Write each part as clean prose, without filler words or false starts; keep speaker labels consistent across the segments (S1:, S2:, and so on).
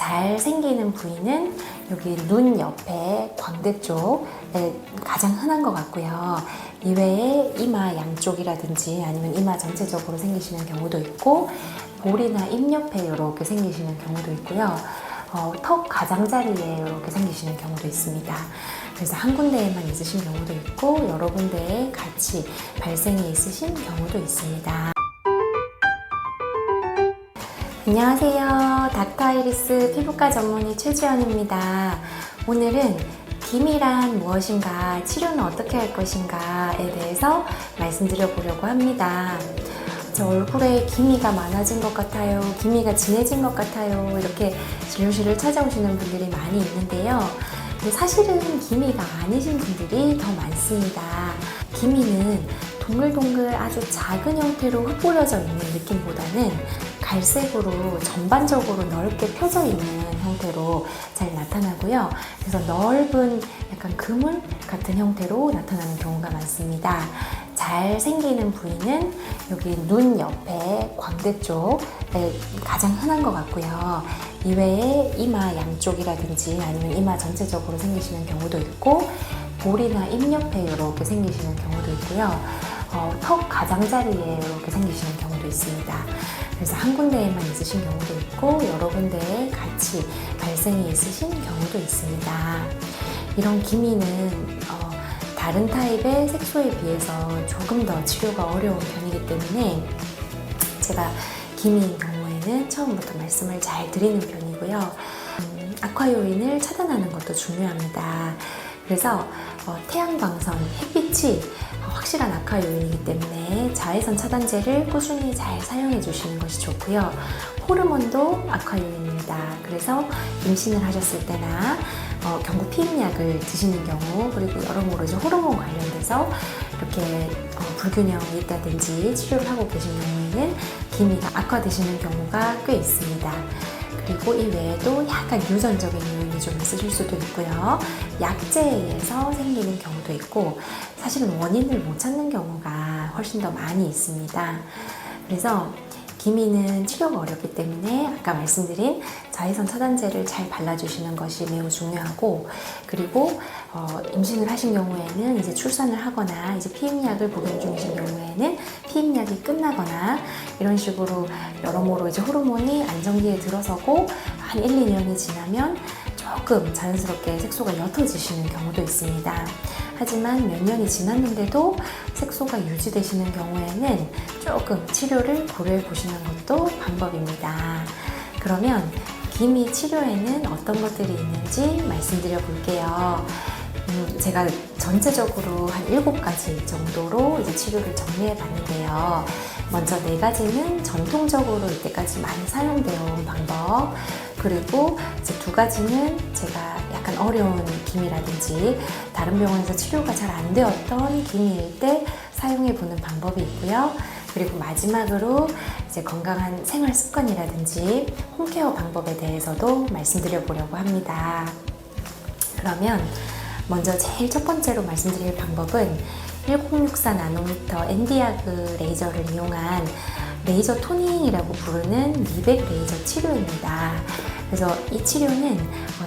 S1: 잘 생기는 부위는 여기 눈 옆에 광대 쪽에 가장 흔한 것 같고요. 이외에 이마 양쪽이라든지 아니면 이마 전체적으로 생기시는 경우도 있고, 볼이나 입 옆에 이렇게 생기시는 경우도 있고요. 턱 가장자리에 이렇게 생기시는 경우도 있습니다. 그래서 한 군데에만 있으신 경우도 있고 여러 군데에 같이 발생이 있으신 경우도 있습니다. 안녕하세요. 닥터아이리스 피부과 전문의 최지연입니다. 오늘은 기미란 무엇인가, 치료는 어떻게 할 것인가에 대해서 말씀드려 보려고 합니다. 제 얼굴에 기미가 많아진 것 같아요, 기미가 진해진 것 같아요, 이렇게 진료실을 찾아오시는 분들이 많이 있는데요. 근데 사실은 기미가 아니신 분들이 더 많습니다. 기미는 동글동글 아주 작은 형태로 흩뿌려져 있는 느낌보다는 갈색으로 전반적으로 넓게 펴져 있는 형태로 잘 나타나고요. 그래서 넓은 약간 그물 같은 형태로 나타나는 경우가 많습니다. 잘 생기는 부위는 여기 눈 옆에 광대 쪽에 가장 흔한 것 같고요. 이외에 이마 양쪽이라든지 아니면 이마 전체적으로 생기시는 경우도 있고, 볼이나 입 옆에 이렇게 생기시는 경우도 있고요. 턱 가장자리에 이렇게 생기시는 경우도 있습니다. 그래서 한 군데에만 있으신 경우도 있고 여러 군데에 같이 발생이 있으신 경우도 있습니다. 이런 기미는 다른 타입의 색소에 비해서 조금 더 치료가 어려운 편이기 때문에 제가 기미인 경우에는 처음부터 말씀을 잘 드리는 편이고요. 악화 요인을 차단하는 것도 중요합니다. 그래서 태양광선, 햇빛이 확실한 악화 요인이기 때문에 자외선 차단제를 꾸준히 잘 사용해 주시는 것이 좋고요. 호르몬도 악화 요인입니다. 그래서 임신을 하셨을 때나 경구 피임약을 드시는 경우, 그리고 여러모로 이제 호르몬 관련돼서 이렇게 불균형이 있다든지 치료를 하고 계신 경우에는 기미가 악화되시는 경우가 꽤 있습니다. 그리고 이 외에도 약간 유전적인 요인이 좀 있으실 수도 있고요. 약제에 의해서 생기는 경우도 있고, 사실은 원인을 못 찾는 경우가 훨씬 더 많이 있습니다. 그래서 기미는 치료가 어렵기 때문에 아까 말씀드린 자외선 차단제를 잘 발라주시는 것이 매우 중요하고, 그리고 임신을 하신 경우에는 이제 출산을 하거나 이제 피임약을 복용 중이신 경우에는 피임약이 끝나거나 이런 식으로 여러모로 이제 호르몬이 안정기에 들어서고 한 1, 2년이 지나면 조금 자연스럽게 색소가 옅어지시는 경우도 있습니다. 하지만 몇 년이 지났는데도 색소가 유지되시는 경우에는 조금 치료를 고려해 보시는 것도 방법입니다. 그러면 기미 치료에는 어떤 것들이 있는지 말씀드려 볼게요. 제가 전체적으로 한 7가지 정도로 이제 치료를 정리해 봤는데요. 먼저 4가지는 전통적으로 이때까지 많이 사용되어 온 방법, 그리고 이제 2가지는 제가 약간 어려운 기미라든지 다른 병원에서 치료가 잘 안 되었던 기미일 때 사용해 보는 방법이 있고요. 그리고 마지막으로 이제 건강한 생활 습관이라든지 홈케어 방법에 대해서도 말씀드려 보려고 합니다. 그러면 먼저 제일 첫 번째로 말씀드릴 방법은 1064 나노미터 엔디아그 레이저를 이용한 레이저 토닝이라고 부르는 미백 레이저 치료입니다. 그래서 이 치료는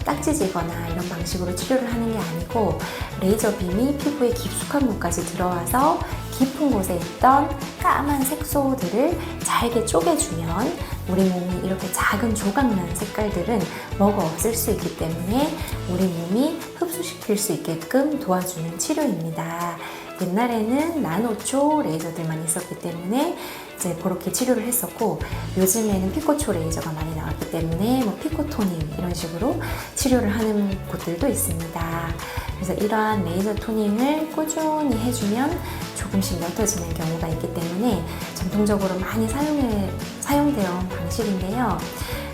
S1: 딱지지거나 이런 방식으로 치료를 하는 게 아니고, 레이저 빔이 피부에 깊숙한 곳까지 들어와서 깊은 곳에 있던 까만 색소들을 잘게 쪼개주면 우리 몸이 이렇게 작은 조각난 색깔들은 먹어 없앨 수 있기 때문에 우리 몸이 흡수시킬 수 있게끔 도와주는 치료입니다. 옛날에는 나노초 레이저들만 있었기 때문에 이제 그렇게 치료를 했었고, 요즘에는 피코초 레이저가 많이 나왔기 때문에 피코토닝 이런 식으로 치료를 하는 곳들도 있습니다. 그래서 이러한 레이저 토닝을 꾸준히 해주면 조금씩 옅어지는 경우가 있기 때문에 전통적으로 많이 사용되어 온 방식인데요.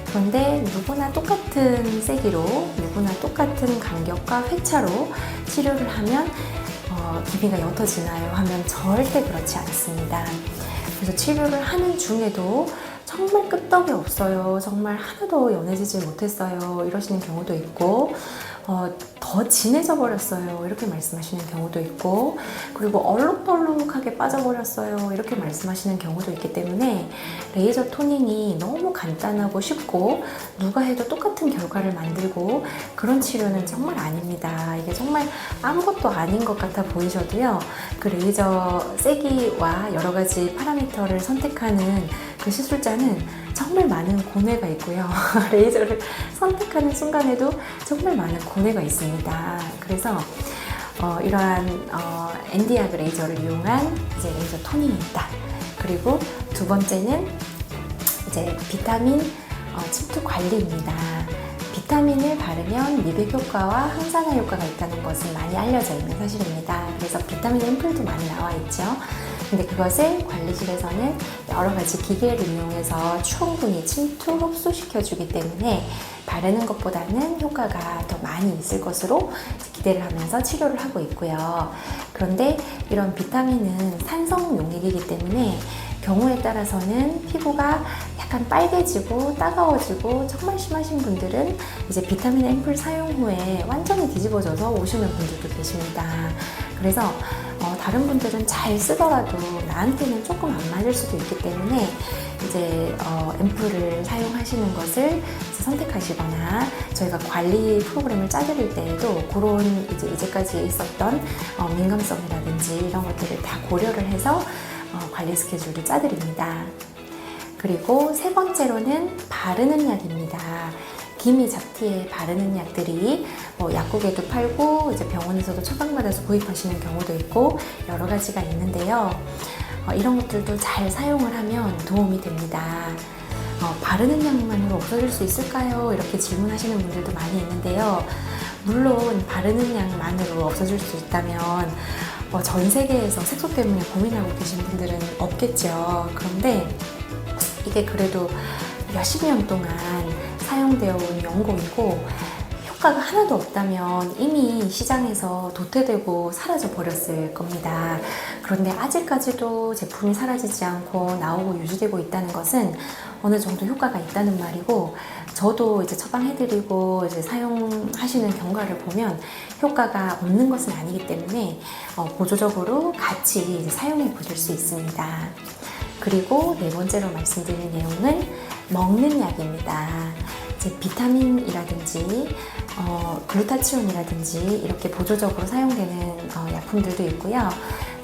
S1: 그런데 누구나 똑같은 세기로, 누구나 똑같은 간격과 회차로 치료를 하면 기미가 옅어지나요? 하면 절대 그렇지 않습니다. 그래서 치료를 하는 중에도 정말 끄떡이 없어요. 정말 하나도 연해지지 못했어요. 이러시는 경우도 있고, 더 진해져 버렸어요. 이렇게 말씀하시는 경우도 있고, 그리고 얼룩덜룩하게 빠져버렸어요. 이렇게 말씀하시는 경우도 있기 때문에 레이저 토닝이 너무 간단하고 쉽고 누가 해도 똑같은 결과를 만들고 그런 치료는 정말 아닙니다. 이게 정말 아무것도 아닌 것 같아 보이셔도요. 그 레이저 세기와 여러 가지 파라미터를 선택하는 그 시술자는 정말 많은 고뇌가 있고요. 레이저를 선택하는 순간에도 정말 많은 고뇌가 있습니다. 그래서 이러한 엔디약 레이저를 이용한 이제 레이저 토닝이 있다. 그리고 두 번째는 이제 비타민 침투 관리입니다. 비타민을 바르면 미백 효과와 항산화 효과가 있다는 것은 많이 알려져 있는 사실입니다. 그래서 비타민 앰플도 많이 나와 있죠. 근데 그것을 관리실에서는 여러 가지 기계를 이용해서 충분히 침투, 흡수시켜주기 때문에 바르는 것보다는 효과가 더 많이 있을 것으로 기대를 하면서 치료를 하고 있고요. 그런데 이런 비타민은 산성 용액이기 때문에 경우에 따라서는 피부가 약간 빨개지고 따가워지고 정말 심하신 분들은 이제 비타민 앰플 사용 후에 완전히 뒤집어져서 오시는 분들도 계십니다. 그래서 다른 분들은 잘 쓰더라도 나한테는 조금 안 맞을 수도 있기 때문에 이제 앰플을 사용하시는 것을 선택하시거나 저희가 관리 프로그램을 짜드릴 때에도 그런 이제까지 있었던 민감성이라든지 이런 것들을 다 고려를 해서 관리 스케줄을 짜드립니다. 그리고 세 번째로는 바르는 약입니다. 기미 잡티에 바르는 약들이 약국에도 팔고 이제 병원에서도 처방받아서 구입하시는 경우도 있고 여러 가지가 있는데요. 이런 것들도 잘 사용을 하면 도움이 됩니다. 바르는 약만으로 없어질 수 있을까요? 이렇게 질문하시는 분들도 많이 있는데요. 물론 바르는 약만으로 없어질 수 있다면 전 세계에서 색소 때문에 고민하고 계신 분들은 없겠죠. 그런데 이게 그래도 몇십 년 동안 사용되어 온 연고이고 효과가 하나도 없다면 이미 시장에서 도태되고 사라져 버렸을 겁니다. 그런데 아직까지도 제품이 사라지지 않고 나오고 유지되고 있다는 것은 어느 정도 효과가 있다는 말이고, 저도 이제 처방해드리고 이제 사용하시는 경과를 보면 효과가 없는 것은 아니기 때문에 보조적으로 같이 이제 사용해 보실 수 있습니다. 그리고 네 번째로 말씀드릴 내용은 먹는 약입니다. 이제 비타민이라든지 글루타치온이라든지 이렇게 보조적으로 사용되는 약품들도 있고요.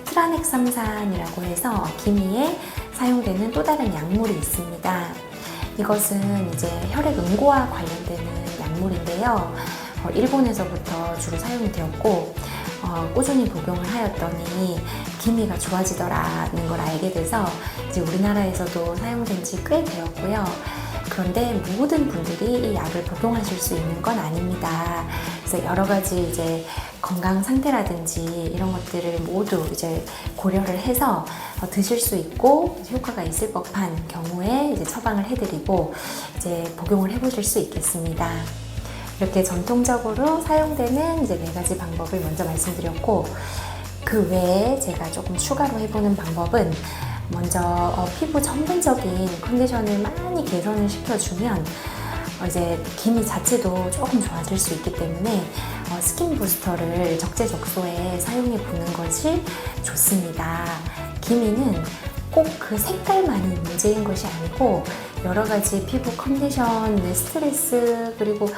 S1: 트라넥삼산이라고 해서 기미에 사용되는 또 다른 약물이 있습니다. 이것은 이제 혈액 응고와 관련되는 약물인데요. 일본에서부터 주로 사용이 되었고 꾸준히 복용을 하였더니 기미가 좋아지더라는 걸 알게 돼서 이제 우리나라에서도 사용된 지 꽤 되었고요. 그런데 모든 분들이 이 약을 복용하실 수 있는 건 아닙니다. 그래서 여러 가지 이제 건강 상태라든지 이런 것들을 모두 이제 고려를 해서 드실 수 있고 효과가 있을 법한 경우에 이제 처방을 해드리고 이제 복용을 해보실 수 있겠습니다. 이렇게 전통적으로 사용되는 이제 네 가지 방법을 먼저 말씀드렸고, 그 외에 제가 조금 추가로 해보는 방법은 먼저 피부 전반적인 컨디션을 많이 개선을 시켜주면 이제 기미 자체도 조금 좋아질 수 있기 때문에 스킨 부스터를 적재적소에 사용해 보는 것이 좋습니다. 기미는 꼭 그 색깔만이 문제인 것이 아니고 여러 가지 피부 컨디션, 스트레스, 그리고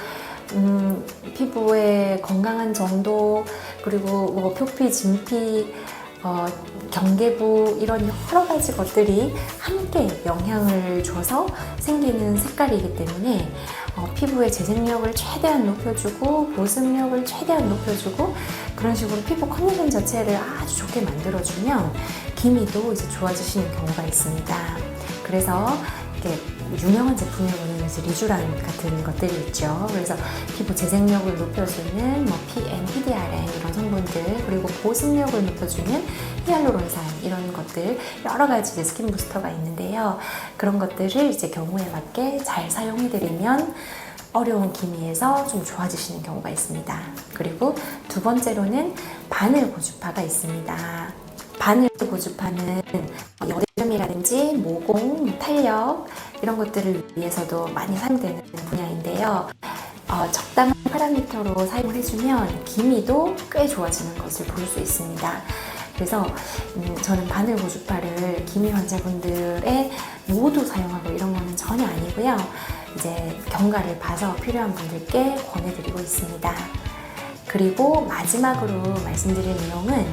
S1: 피부의 건강한 정도, 그리고 뭐 표피, 진피, 경계부 이런 여러 가지 것들이 함께 영향을 줘서 생기는 색깔이기 때문에 피부의 재생력을 최대한 높여주고 보습력을 최대한 높여주고 그런 식으로 피부 컨디션 자체를 아주 좋게 만들어주면 기미도 이제 좋아지시는 경우가 있습니다. 그래서 이렇게 유명한 제품에 보면 이제 리쥬란 같은 것들이 있죠. 그래서 피부 재생력을 높여주는 뭐 PN, PDRN 이런 성분들, 그리고 보습력을 높여주는 히알루론산 이런 것들 여러 가지 이제 스킨 부스터가 있는데요. 그런 것들을 이제 경우에 맞게 잘 사용해드리면 어려운 기미에서 좀 좋아지시는 경우가 있습니다. 그리고 두 번째로는 바늘 고주파가 있습니다. 바늘 고주파는 여드름이 모발이라든지 모공, 탄력 이런 것들을 위해서도 많이 사용되는 분야인데요. 적당한 파라미터로 사용을 해주면 기미도 꽤 좋아지는 것을 볼 수 있습니다. 그래서 저는 바늘 고주파를 기미 환자분들의 모두 사용하고 이런 거는 전혀 아니고요. 이제 경과를 봐서 필요한 분들께 권해드리고 있습니다. 그리고 마지막으로 말씀드릴 내용은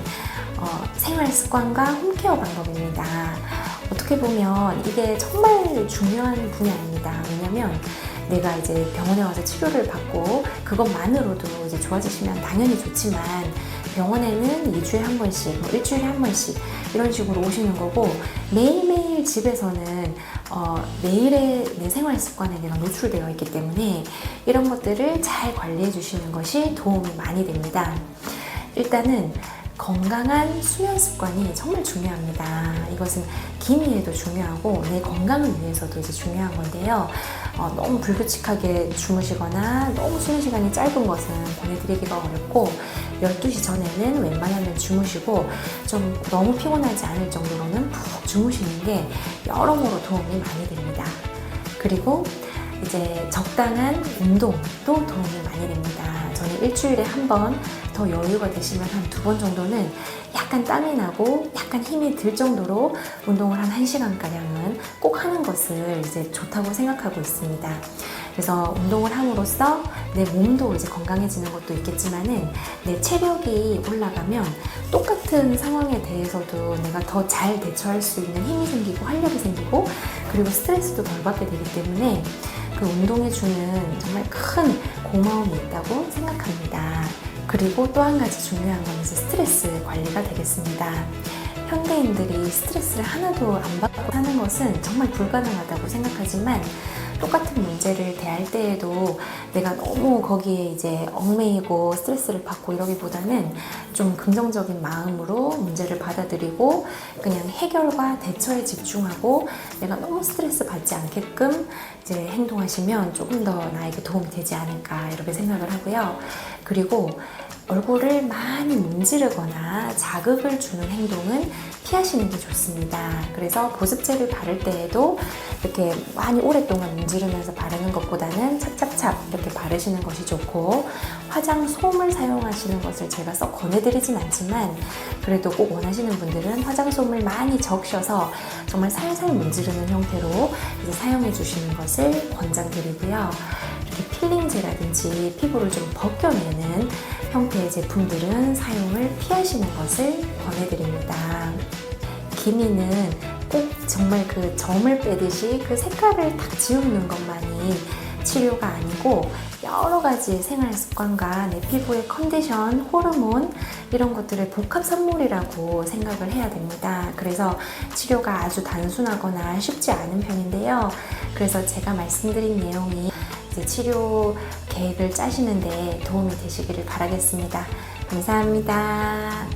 S1: 생활 습관과 홈케어 방법입니다. 어떻게 보면 이게 정말 중요한 분야입니다. 왜냐면 내가 이제 병원에 와서 치료를 받고 그것만으로도 이제 좋아지시면 당연히 좋지만 병원에는 2주에 한 번씩, 일주일에 한 번씩 이런 식으로 오시는 거고 매일매일 집에서는 매일의 내 생활 습관에 내가 노출되어 있기 때문에 이런 것들을 잘 관리해 주시는 것이 도움이 많이 됩니다. 일단은 건강한 수면 습관이 정말 중요합니다. 이것은 기미에도 중요하고 내 건강을 위해서도 이제 중요한 건데요. 너무 불규칙하게 주무시거나 너무 수면 시간이 짧은 것은 권해드리기가 어렵고 12시 전에는 웬만하면 주무시고 좀 너무 피곤하지 않을 정도로는 푹 주무시는 게 여러모로 도움이 많이 됩니다. 그리고 이제 적당한 운동도 도움이 많이 됩니다. 저는 일주일에 한 번, 더 여유가 되시면 한 2번 정도는 약간 땀이 나고 약간 힘이 들 정도로 운동을 한 1시간가량은 꼭 하는 것을 이제 좋다고 생각하고 있습니다. 그래서 운동을 함으로써 내 몸도 이제 건강해지는 것도 있겠지만은 내 체력이 올라가면 똑같은 상황에 대해서도 내가 더 잘 대처할 수 있는 힘이 생기고 활력이 생기고 그리고 스트레스도 덜 받게 되기 때문에 그 운동에 주는 정말 큰 고마움이 있다고 생각합니다. 그리고 또 한 가지 중요한 건 이제 스트레스 관리가 되겠습니다. 현대인들이 스트레스를 하나도 안 받고 사는 것은 정말 불가능하다고 생각하지만 똑같은 문제를 대할 때에도 내가 너무 거기에 이제 얽매이고 스트레스를 받고 이러기보다는 좀 긍정적인 마음으로 문제를 받아들이고 그냥 해결과 대처에 집중하고 내가 너무 스트레스 받지 않게끔 이제 행동하시면 조금 더 나에게 도움이 되지 않을까 이렇게 생각을 하고요. 그리고 얼굴을 많이 문지르거나 자극을 주는 행동은 피하시는 게 좋습니다. 그래서 보습제를 바를 때에도 이렇게 많이 오랫동안 문지르면서 바르는 것보다는 찹찹찹 이렇게 바르시는 것이 좋고 화장솜을 사용하시는 것을 제가 썩 권해드리진 않지만 그래도 꼭 원하시는 분들은 화장솜을 많이 적셔서 정말 살살 문지르는 형태로 이제 사용해 주시는 것을 권장드리고요. 이렇게 필링제라든지 피부를 좀 벗겨내는 형태의 제품들은 사용을 피하시는 것을 권해드립니다. 기미는 꼭 정말 그 점을 빼듯이 그 색깔을 딱 지우는 것만이 치료가 아니고 여러 가지 생활 습관과 내 피부의 컨디션, 호르몬 이런 것들의 복합 산물이라고 생각을 해야 됩니다. 그래서 치료가 아주 단순하거나 쉽지 않은 편인데요. 그래서 제가 말씀드린 내용이 이제 치료 계획을 짜시는데 도움이 되시기를 바라겠습니다. 감사합니다.